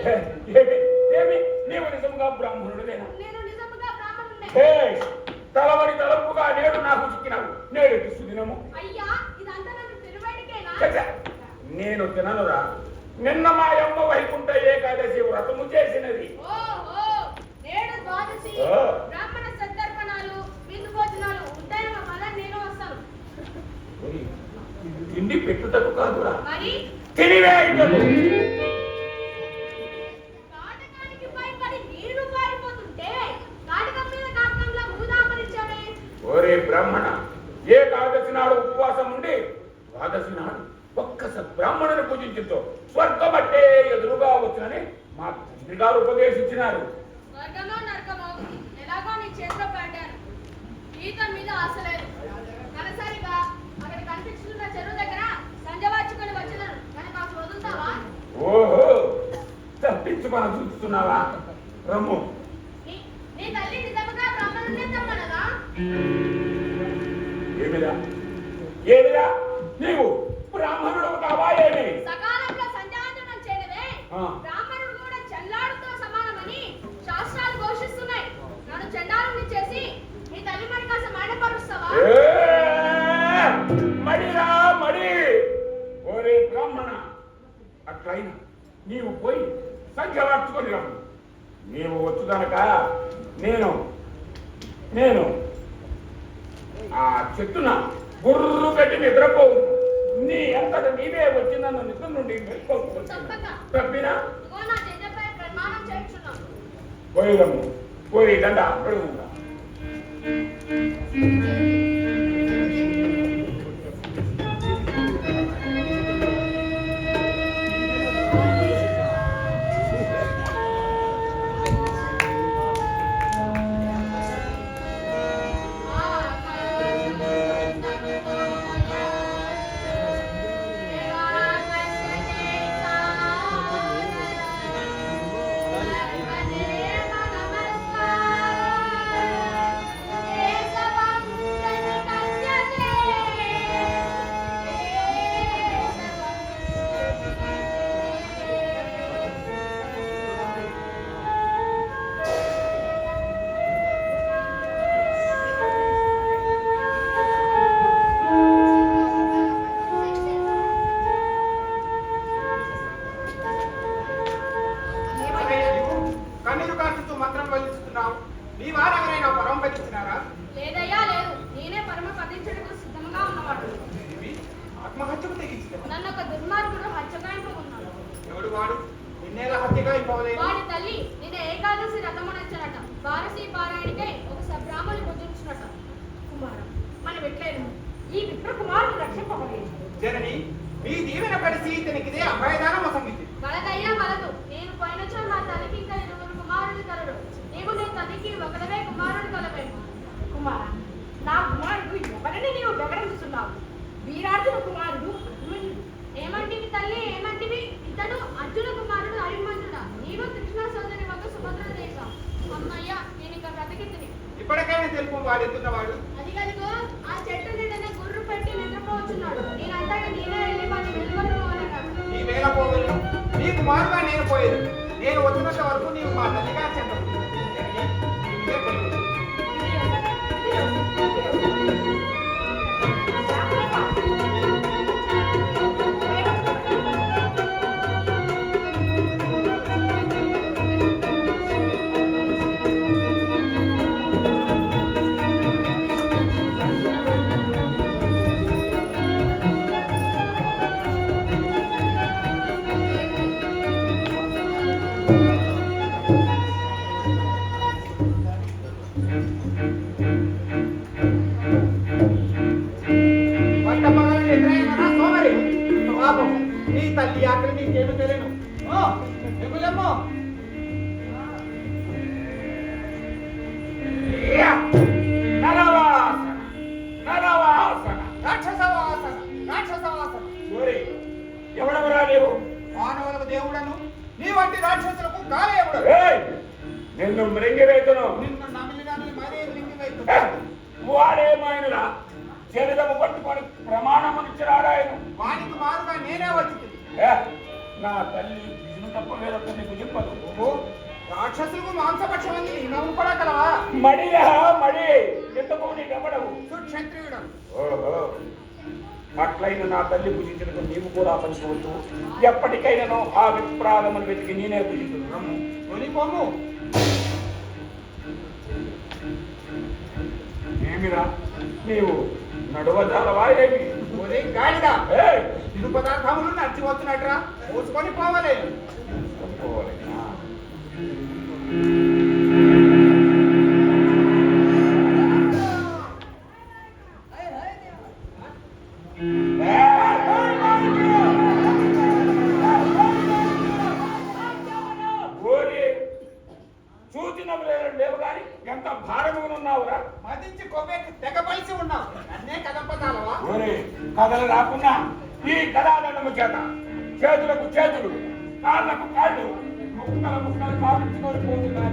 ఏమి నీవు నిజముగా బ్రాహ్మణుడివేనా? నేను నిజముగా బ్రాహ్మణుడినే. తలవని తలంపుగా నేడు నాకు చిక్కినావు. నేడు సుదినము. అయ్యా ఇదంతా నన్ను తిరువేడికేనా? నేను తిననురా. నిన్న మా అమ్మ వైకుంఠ ఏకాదశి వ్రతము చేసినది. ఓహో నేడు ద్వాదశి బ్రాహ్మణ సద్దర్పణాలు విందు భోజనాలు ఉంటాయన్న వల్ల నేను వస్తాను. తిండి పెట్టుటకు కాదురా, మరి తినివేయుటకు. కాటకానికి భయపడి నీరు పారిపోతుంటే కాటకం మీద కాటకంలా ఊదాపరిచాడే. ఓరే బ్రాహ్మణ, ఏకాదశి నాడు ఉపవాసం ఉండి ద్వాదశి నాడు ఒక్క సద్బ్రాహ్మణుని పూజించుతో స్వర్గమట్టే ఎదురుగా వచ్చునని మా తండ్రి గారు ఉపదేశించినారు. స్వర్గమో నరకమో ఎలాగో నీ చేతిలో పడ్డాను. ఈత మీద ఆశ లేదు. తలసరిగా అక్కడ కనిపిస్తున్న చెరువు దగ్గర సంజవార్చుకొని వచ్చినాను. కనుక అసలు వదులుతావా? ఓహో, తప్పించుకొని చూస్తున్నావా? రమ్ము. నీ తల్లి నిజముగా బ్రాహ్మణునే తమ్మనదా? ఏమిరా నీవు బ్రాహ్మణుడు కావా? ఏమి సకాలంలో సంధ్యావందనం చేయడమే బ్రాహ్మణుడు కూడా చెల్లాడుతో సమానమని శాస్త్రాలు ఘోషిస్తున్నాయి. నన్ను చెండాలుని చేసి నీ తల్లి మరి కాస్త మైనపరుస్తావా? మడిరా మడి. ఓరే బ్రాహ్మణ, అట్లయినా నీవు పోయి సంఖ్య మార్చుకొని రమ్ము. నీవు వచ్చు కనుక నేను ఆ చెట్టున గుర్రు పెట్టి నిద్రపోవు. నీ అంతట నీవే వచ్చి నన్ను నిద్ర నుండి తప్పినా పోయిరమ్ము. పోయి దండ అడుగుందా. లేదయ్యా లేదు. నేనే పరమ పదించడానికి సిద్ధంగా ఉన్నవాడు. నన్ను ఒక దుర్మార్గుడు హత్యగాయింపకున్నాడు. వాడి తల్లి నేను ఏకాదశి రథమునొచ్చనట. వారసి పారాయణకై ఒక సబ్రాహ్మణుని పూజించినట. కుమారం మనం ఎట్లేదు ఈ విప్ర కుమారుని రక్షింపబడేది. జనని మీ దీవెన పడిసి ఇతనికిదే అభయదానం వసంగితి. వలదయ్యా వలదు. నేను పోయినచో మా తల్లికి ఇంకా 2 కుమారుడు కలడు. నీవు నీ తల్లికి ఒకడవే కుమారుడు కలవే. కుమార నా కుమారుడు ఎవరిని నీవు బెగరించుతున్నావు? వీరార్జున కుమారుడు అభిమన్యుడు. ఏమంటివి తల్లి ఏమంటివి? ఇతడు అర్జున కుమారుడు అభిమన్యుడా. నీవు కృష్ణ సోదరి వద్ద సుభద్ర దేశ. అమ్మయ్యా నేను ఇక బ్రతికితిని. ఇప్పటికైనా తెలుపు వాడెత్తున్నవాడు. అదిగదిగో ఆ చెట్టు నిండనే గుర్రు పెట్టి నిద్రపోవచ్చున్నాడు. నేనంటాగా నేనే వెళ్ళి వాడిని వెళ్ళగొట్టుకోవాలన్నాడు. నీ వేల పోవలను నీ కుమారుగా నేను పోయేది. నేను వచ్చినంత వరకు నీవు మా తల్లిగా చెందవు. నీ తల్లి ఆకలి నీకేమి తెలియను. ఎగులమ్మో ఎవడెవరా నీవు? మానవులకు దేవుడను నీ వంటి రాక్షసులకు కాలేవుడు. నిన్ను మృంగివేతును. నిన్ను నమిలి మరీ మృంగివేతును. వాడేమైనరా శరీరము పట్టుకొని ప్రమాణమునిచ్చినాడాయను. వానికి మారుగా నేనే వచ్చి నా తల్లి విష్ణు తప్ప వేరొకరిని భుజింపదు. ఓహో, రాక్షసులకు మాంసపక్షం అని నవ్వు కూడా కలవా? మడిరా మడి ఎందుకు నీ గమడవు? సుక్షత్రియుడు. ఓహో, అట్లయిన నా తల్లి భుజించడానికి నీవు కూడా పనిపోతూ ఎప్పటికైనాను ఆ విప్రాదమును వెతికి నేనే భుజించున్నాము. కొనిపోము. ఏమిరా నీవు నడువజాలవా ఏమి? ఒరే గాడిద, ఏయ్! ఇరు పదార్థములు నచ్చి వచ్చినట్రా పోసుకొని పోవాలి. పోవాలేనా? ఓరి చూచినవి లేవు కానీ ఎంత భారమునున్నావురా. మదించి కొవ్వెక్కి తెగపలిసి ఉన్నావు. నన్నే కదంపదాలవా? ఓరి కథలు రాకున్నా ఈ కళాదండము చేత చేతులకు చేతులు కాళ్ళకు కాళ్ళు ముక్కలు ముక్కలు కావించుకొని పోతున్నా.